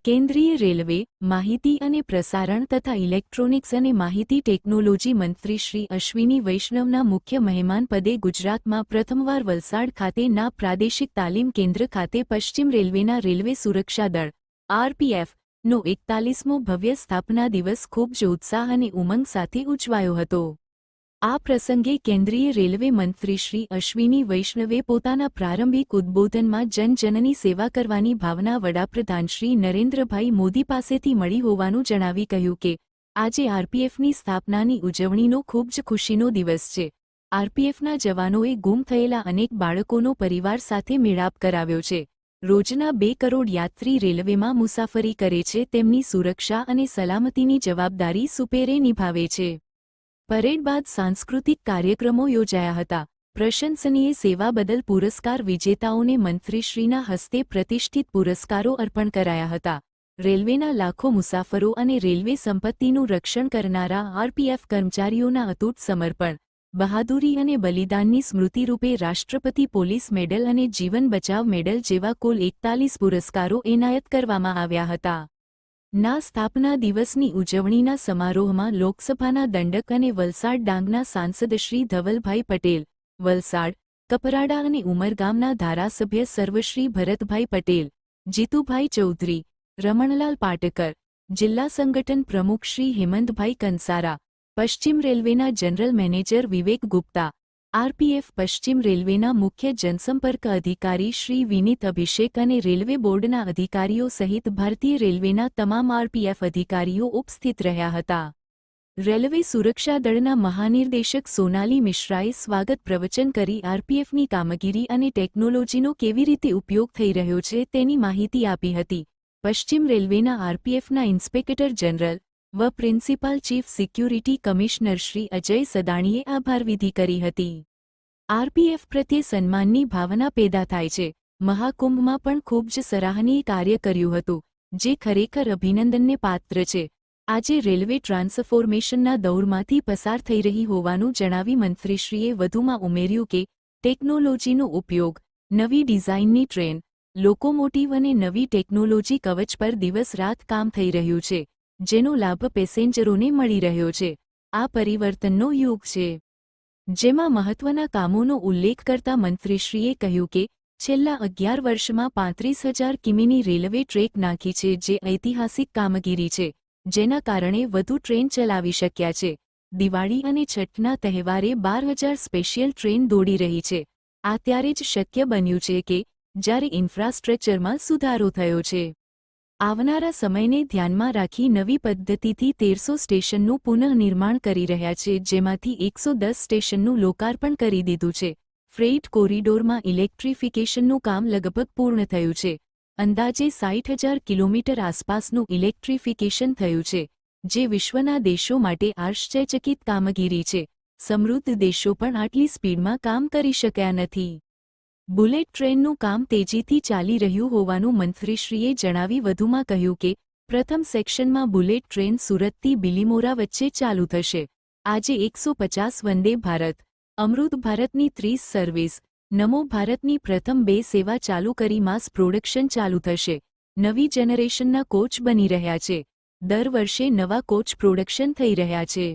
કેન્દ્રીય રેલવે, માહિતી અને પ્રસારણ તથા ઇલેક્ટ્રોનિક્સ અને માહિતી ટેકનોલોજી મંત્રી શ્રી અશ્વિની વૈષ્ણવના મુખ્ય મહેમાન પદે ગુજરાતમાં પ્રથમવાર વલસાડ ખાતેના પ્રાદેશિક તાલીમ કેન્દ્ર ખાતે પશ્ચિમ રેલવેના રેલવે સુરક્ષા દળ આરપીએફનો 41મો ભવ્ય સ્થાપના દિવસ ખૂબ જ ઉત્સાહ અને ઉમંગ સાથે ઉજવાયો હતો। આ પ્રસંગે કેન્દ્રીય રેલવે મંત્રી શ્રી અશ્વિની વૈષ્ણવે પોતાના પ્રારંભિક ઉદ્બોધનમાં જનજનની સેવા કરવાની ભાવના વડાપ્રધાન શ્રી નરેન્દ્રભાઈ મોદી પાસેથી મળી હોવાનું જણાવી કહ્યું કે આજે આરપીએફની સ્થાપનાની ઉજવણીનો ખૂબ જ ખુશીનો દિવસ છે। આરપીએફના જવાનોએ ગુમ થયેલા અનેક બાળકોનો પરિવાર સાથે મેળાપ કરાવ્યો છે। રોજના 2 કરોડ યાત્રી રેલવેમાં મુસાફરી કરે છે, તેમની સુરક્ષા અને સલામતીની જવાબદારી સુપેરે નિભાવે છે। પરેડ બાદ સાંસ્કૃતિક કાર્યક્રમો યોજાયા હતા। પ્રશંસનીય સેવા બદલ પુરસ્કાર વિજેતાઓને મંત્રીશ્રીના હસ્તે પ્રતિષ્ઠિત પુરસ્કારો અર્પણ કરાયા હતા। રેલવેના લાખો મુસાફરો અને રેલવે સંપત્તિનું રક્ષણ કરનારા આરપીએફ કર્મચારીઓના અતૂટ સમર્પણ, બહાદુરી અને બલિદાનની સ્મૃતિરૂપે રાષ્ટ્રપતિ પોલીસ મેડલ અને જીવન બચાવ મેડલ જેવા કુલ 41 પુરસ્કારો એનાયત કરવામાં આવ્યા હતા। ના સ્થાપના દિવસની ઉજવણીના સમારોહમાં લોકસભાના દંડક અને વલસાડ ડાંગના સાંસદ શ્રી ધવલભાઈ પટેલ, વલસાડ, કપરાડા અને ઉમરગામના ધારાસભ્ય સર્વશ્રી ભરતભાઈ પટેલ, જીતુભાઈ ચૌધરી, રમણલાલ પાટકર, જિલ્લા સંગઠન પ્રમુખ શ્રી હેમંતભાઈ કંસારા, પશ્ચિમ રેલવેના જનરલ મેનેજર વિવેક ગુપ્તા, આરપીએફ પશ્ચિમ રેલવેના મુખ્ય જનસંપર્ક અધિકારી શ્રી વિનીત અભિષેક અને રેલવે બોર્ડના અધિકારીઓ સહિત ભારતીય રેલવેના તમામ આરપીએફ અધિકારીઓ ઉપસ્થિત રહ્યા હતા। રેલવે સુરક્ષા દળના મહાનિર્દેશક સોનાલી મિશ્રાએ સ્વાગત પ્રવચન કરી આરપીએફની કામગીરી અને ટેકનોલોજીનો કેવી રીતે ઉપયોગ થઈ રહ્યો છે તેની માહિતી આપી હતી। પશ્ચિમ રેલવેના આરપીએફના ઇન્સ્પેક્ટર જનરલ વ principal chief security commissioner Shri Ajay સદાણીએ આભારવિધિ કરી હતી। આરપીએફ પ્રત્યે સન્માનની ભાવના પેદા થાય છે। મહાકુંભમાં પણ ખૂબ જ સરાહનીય કાર્ય કર્યું હતું, જે ખરેખર અભિનંદનને પાત્ર છે। આજે રેલવે ટ્રાન્સફોર્મેશનના દૌરમાંથી પસાર થઈ રહી હોવાનું જણાવી મંત્રીશ્રીએ વધુમાં ઉમેર્યું કે ટેકનોલોજીનો ઉપયોગ, નવી ડિઝાઇનની ટ્રેન, લોકોમોટિવ અને નવી ટેકનોલોજી કવચ પર દિવસ રાત કામ થઈ રહ્યું છે, જેનો લાભ પેસેન્જરોને મળી રહ્યો છે। આ પરિવર્તનનો યુગ છે, જેમાં મહત્વના કામોનો ઉલ્લેખ કરતા મંત્રીશ્રીએ કહ્યું કે છેલ્લા 11 વર્ષમાં 35,000 કિમીની રેલવે ટ્રેક નાખી છે, જે ઐતિહાસિક કામગીરી છે, જેના કારણે વધુ ટ્રેન ચલાવી શક્યા છે। દિવાળી અને છઠ્ઠના તહેવારે 12,000 સ્પેશિયલ ટ્રેન દોડી રહી છે। આ ત્યારે જ શક્ય બન્યું છે કે જ્યારે ઇન્ફ્રાસ્ટ્રક્ચરમાં સુધારો થયો છે। આવનારા સમયને ધ્યાનમાં રાખી નવી પદ્ધતિથી 1300 સ્ટેશનનું પુનઃનિર્માણ કરી રહ્યા છે, જેમાંથી 110 સ્ટેશનનું લોકાર્પણ કરી દીધું છે। ફ્રેઇટ કોરિડોરમાં ઇલેક્ટ્રિફિકેશનનું કામ લગભગ પૂર્ણ થયું છે। અંદાજે 60,000 કિલોમીટર આસપાસનું ઇલેક્ટ્રિફિકેશન થયું છે, જે વિશ્વના દેશો માટે આશ્ચર્યચકિત કામગીરી છે। સમૃદ્ધ દેશો પણ આટલી સ્પીડમાં કામ કરી શક્યા નથી। બુલેટ ટ્રેનનું કામ તેજીથી ચાલી રહ્યું હોવાનું મંત્રીશ્રીએ જણાવી વધુમાં કહ્યું કે પ્રથમ સેક્શનમાં બુલેટ ટ્રેન સુરતથી બિલીમોરા વચ્ચે ચાલુ થશે। આજે 150 વંદે ભારત, અમૃત ભારતની 30 સર્વિસ, નમો ભારતની પ્રથમ 2 સેવા ચાલુ કરી માસ પ્રોડક્શન ચાલુ થશે। નવી જનરેશનના કોચ બની રહ્યા છે। દર વર્ષે નવા કોચ પ્રોડક્શન થઈ રહ્યા છે।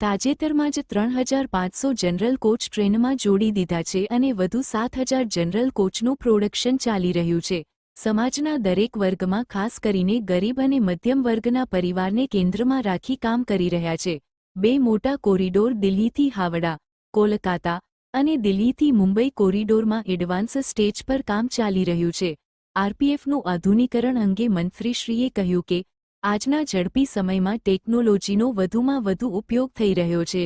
તાજેતરમાં જ 3,500 જનરલ કોચ ટ્રેનમાં જોડી દીધા છે અને વધુ 7,000 જનરલ કોચનું પ્રોડક્શન ચાલી રહ્યું છે। સમાજના દરેક વર્ગમાં, ખાસ કરીને ગરીબ અને મધ્યમ વર્ગના પરિવારને કેન્દ્રમાં રાખી કામ કરી રહ્યા છે। 2 મોટા કોરિડોર દિલ્હીથી હાવડા, કોલકાતા અને દિલ્હીથી મુંબઈ કોરિડોરમાં એડવાન્સ સ્ટેજ પર કામ ચાલી રહ્યું છે। આરપીએફનું આધુનિકરણ અંગે મંત્રીશ્રીએ કહ્યું કે આજના ઝડપી સમયમાં ટેકનોલોજીનો વધુમાં વધુ ઉપયોગ થઈ રહ્યો છે।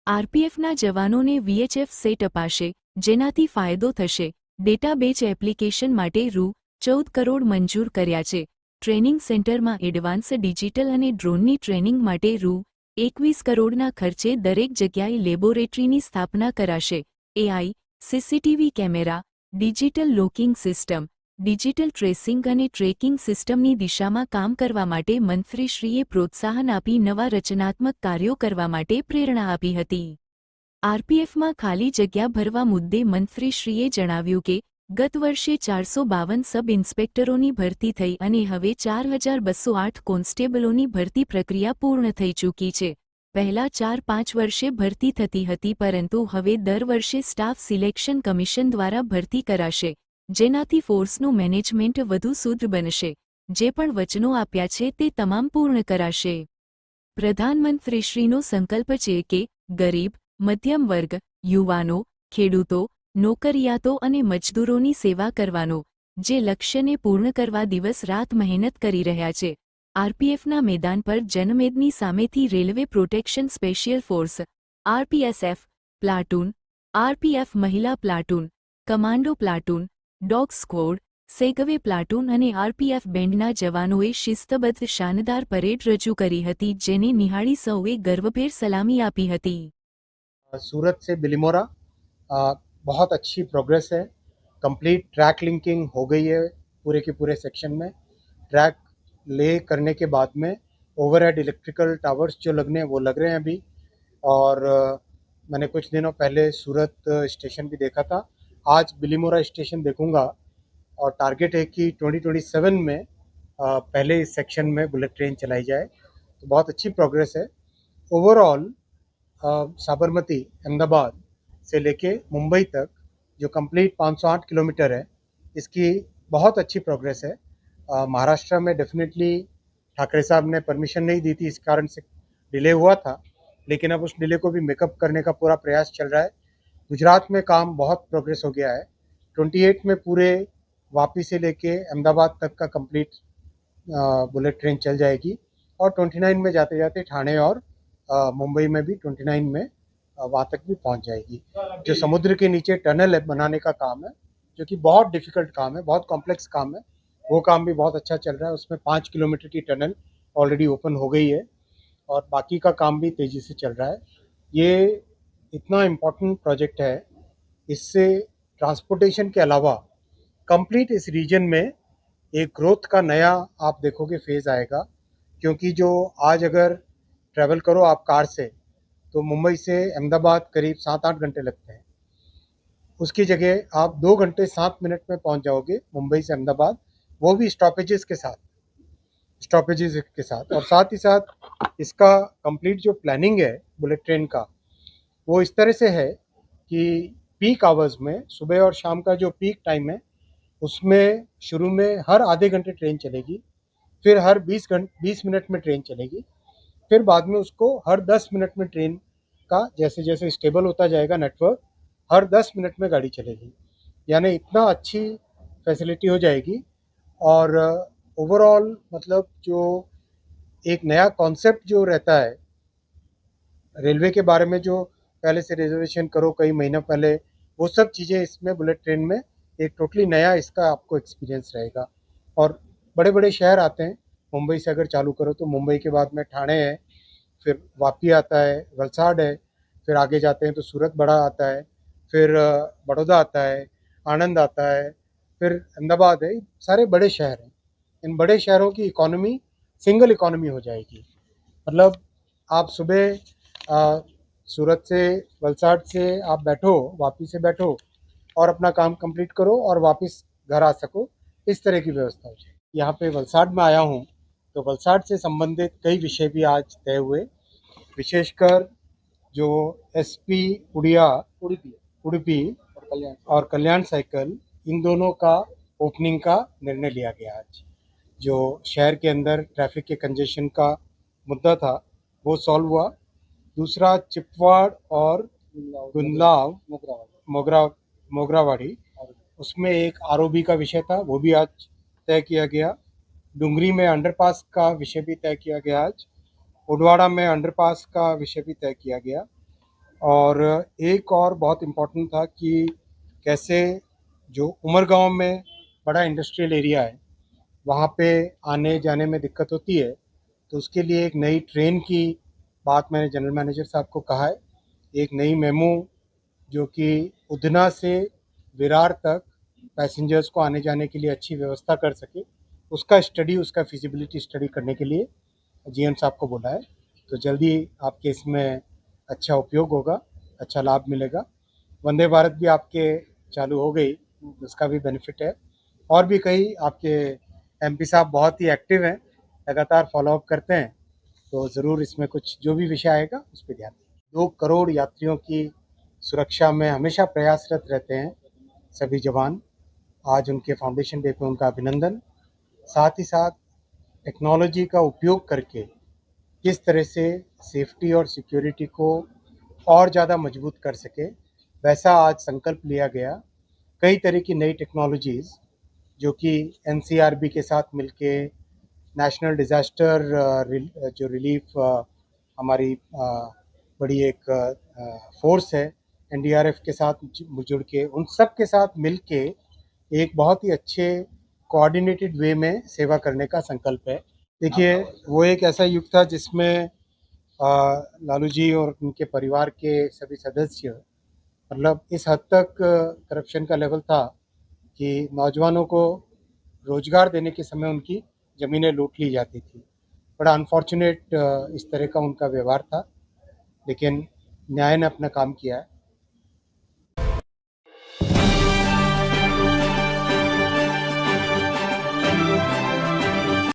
આરપીએફના જવાનોને વીએચએફ સેટ અપાશે, જેનાથી ફાયદો થશે। ડેટાબેઝ એપ્લિકેશન માટે રૂ.14 કરોડ મંજૂર કર્યા છે। ટ્રેનિંગ સેન્ટરમાં એડવાન્સ ડિજિટલ અને ડ્રોનની ટ્રેનિંગ માટે રૂ.21 કરોડના ખર્ચે દરેક જગ્યાએ લેબોરેટરીની સ્થાપના કરાશે। AI, CCTV camera, digital locking system, digital tracing અને ટ્રેકિંગ સિસ્ટમની દિશામાં કામ કરવા માટે મંત્રીશ્રીએ પ્રોત્સાહન આપી નવા રચનાત્મક કાર્યો કરવા માટે પ્રેરણા આપી હતી। આરપીએફમાં ખાલી જગ્યા ભરવા મુદ્દે મંત્રીશ્રીએ જણાવ્યું કે ગત વર્ષે 452 સબ ઇન્સ્પેક્ટરોની ભરતી થઈ અને હવે 4208 કોન્સ્ટેબલોની ભરતી પ્રક્રિયા પૂર્ણ થઈ ચૂકી છે. પહેલા 4-5 વર્ષે ભરતી થતી હતી, પરંતુ હવે દર વર્ષે સ્ટાફ સિલેક્શન કમિશન દ્વારા ભરતી કરાશે, જેનાથી ફોર્સનું મેનેજમેન્ટ વધુ સુદૃઢ બનશે. જે પણ વચનો આપ્યા છે તે તમામ પૂર્ણ કરાશે. પ્રધાનમંત્રીશ્રીનો સંકલ્પ છે કે ગરીબ, મધ્યમ વર્ગ, યુવાનો, ખેડૂતો, નોકરિયાતો અને મજદૂરોની સેવા કરવાનો, જે લક્ષ્યને પૂર્ણ કરવા દિવસ રાત મહેનત કરી રહ્યા છે. આરપીએફના મેદાન પર જનમેદની સામેથી railway protection special force RPSF platoon, RPF મહિલા platoon, commando platoon, dog squad, Segway platoon અને આરપીએફ બેન્ડના જવાનોએ શિસ્તબદ્ધ શાનદાર પરેડ રજૂ કરી હતી, જેને નિહાળી સૌએ ગર્વભેર સલામી આપી હતી. सूरत से बिलिमोरा बहुत अच्छी प्रोग्रेस है। कंप्लीट ट्रैक लिंकिंग हो गई है पूरे के पूरे सेक्शन में। ट्रैक ले करने के बाद में ओवरहेड इलेक्ट्रिकल टावर्स जो लगने हैं वो लग रहे हैं अभी। और मैंने कुछ दिनों पहले सूरत स्टेशन भी देखा था, आज बिलिमोरा स्टेशन देखूंगा और टारगेट है कि 2027 में पहले इस सेक्शन में बुलेट ट्रेन चलाई जाए। तो बहुत अच्छी प्रोग्रेस है ओवरऑल। साबरमती अहमदाबाद से लेके मुंबई तक जो कंप्लीट 508 किलोमीटर है, इसकी बहुत अच्छी प्रोग्रेस है। महाराष्ट्र में डेफिनेटली ठाकरे साहब ने परमिशन नहीं दी थी, इस कारण से डिले हुआ था, लेकिन अब उस डिले को भी मेकअप करने का पूरा प्रयास चल रहा है। गुजरात में काम बहुत प्रोग्रेस हो गया है। 28 में पूरे वापी से लेके अहमदाबाद तक का कंप्लीट बुलेट ट्रेन चल जाएगी और 29 में जाते जाते ठाणे और मुंबई में भी 29 में वहाँ तक भी पहुँच जाएगी। जो समुद्र के नीचे टनल बनाने का काम है, जो कि बहुत डिफ़िकल्ट काम है, बहुत कॉम्प्लेक्स काम है, वो काम भी बहुत अच्छा चल रहा है। उसमें 5 किलोमीटर की टनल ऑलरेडी ओपन हो गई है और बाकी का काम भी तेज़ी से चल रहा है। ये इतना इम्पोर्टेंट प्रोजेक्ट है, इससे ट्रांसपोर्टेशन के अलावा कंप्लीट इस रीजन में एक ग्रोथ का नया आप देखोगे फेज़ आएगा। क्योंकि जो आज अगर ट्रैवल करो आप कार से, तो मुंबई से अहमदाबाद करीब 7-8 घंटे लगते हैं, उसकी जगह आप 2 घंटे 7 मिनट में पहुंच जाओगे मुंबई से अहमदाबाद, वो भी स्टॉपेजेस के साथ। और साथ ही साथ इसका कंप्लीट जो प्लानिंग है बुलेट ट्रेन का, वो इस तरह से है कि पीक आवर्स में सुबह और शाम का जो पीक टाइम है, उसमें शुरू में हर आधे घंटे ट्रेन चलेगी, फिर हर 20 मिनट में ट्रेन चलेगी, फिर बाद में उसको हर 10 मिनट में ट्रेन का जैसे जैसे स्टेबल होता जाएगा नेटवर्क, हर 10 मिनट में गाड़ी चलेगी। यानी इतना अच्छी फैसिलिटी हो जाएगी। और ओवरऑल मतलब जो एक नया कॉन्सेप्ट जो रहता है रेलवे के बारे में, जो पहले से रिजर्वेशन करो कई महीनों पहले, वो सब चीज़ें इसमें बुलेट ट्रेन में एक टोटली नया इसका आपको एक्सपीरियंस रहेगा। और बड़े बड़े शहर आते हैं, मुंबई से अगर चालू करो तो मुंबई के बाद में ठाणे है, फिर वापी आता है, वलसाड है, फिर आगे जाते हैं तो सूरत बड़ा आता है, फिर बड़ौदा आता है, आनंद आता है, फिर अहमदाबाद है। सारे बड़े शहर हैं। इन बड़े शहरों की इकोनॉमी सिंगल इकोनॉमी हो जाएगी। मतलब आप सुबह सूरत से वलसाड से आप बैठो, वापी से बैठो और अपना काम कंप्लीट करो और वापस घर आ सको, इस तरह की व्यवस्था हो जाए। यहाँ पे वलसाड में आया हूँ, तो वलसाड से संबंधित कई विषय भी आज तय हुए। विशेषकर जो एसपी उड़िया उडुपी और कल्याण साइकिल, इन दोनों का ओपनिंग का निर्णय लिया गया आज। जो शहर के अंदर ट्रैफिक के कंजेशन का मुद्दा था वो सॉल्व हुआ। दूसरा चिपवाड़ और गुंदलाव मोगरावाड़ी, उसमें एक आरओबी का विषय था, वो भी आज तय किया गया। डुंगरी में अंडरपास का विषय भी तय किया गया आज। उडवाड़ा में अंडरपास का विषय भी तय किया गया। और एक और बहुत इम्पोर्टेंट था कि कैसे जो उमरगांव में बड़ा इंडस्ट्रियल एरिया है, वहाँ पे आने जाने में दिक्कत होती है, तो उसके लिए एक नई ट्रेन की बात मैंने जनरल मैनेजर साहब को कहा है। एक नई मेमू जो कि उधना से विरार तक पैसेंजर्स को आने जाने के लिए अच्छी व्यवस्था कर सके, उसका स्टडी, उसका फिजिबिलिटी स्टडी करने के लिए जीएम साहब को बोला है। तो जल्दी आपके इसमें अच्छा उपयोग होगा, अच्छा लाभ मिलेगा। वंदे भारत भी आपके चालू हो गई, उसका भी बेनिफिट है। और भी कई आपके एमपी साहब बहुत ही एक्टिव हैं, लगातार फॉलोअप करते हैं, तो ज़रूर इसमें कुछ जो भी विषय आएगा उस पर ध्यान दें। 2 करोड़ यात्रियों की सुरक्षा में हमेशा प्रयासरत रहते हैं सभी जवान। आज उनके फाउंडेशन डे पे उनका अभिनंदन। साथ ही साथ टेक्नोलॉजी का उपयोग करके किस तरह से सेफ्टी और सिक्योरिटी को और ज़्यादा मजबूत कर सके, वैसा आज संकल्प लिया गया। कई तरह की नई टेक्नोलॉजीज़ जो कि एनसीआरबी के साथ मिलके नेशनल डिज़ास्टर जो रिलीफ हमारी बड़ी एक फोर्स है, एनडीआरएफ के साथ जुड़ के उन सब के साथ मिलके एक बहुत ही अच्छे कोऑर्डिनेटेड वे में सेवा करने का संकल्प है। देखिए, वो एक ऐसा युग था जिसमें लालू जी और उनके परिवार के सभी सदस्य, मतलब इस हद तक करप्शन का लेवल था कि नौजवानों को रोजगार देने के समय उनकी ज़मीनें लूट ली जाती थी। बड़ा अनफॉर्चुनेट इस तरह का उनका व्यवहार था, लेकिन न्याय ने अपना काम किया है।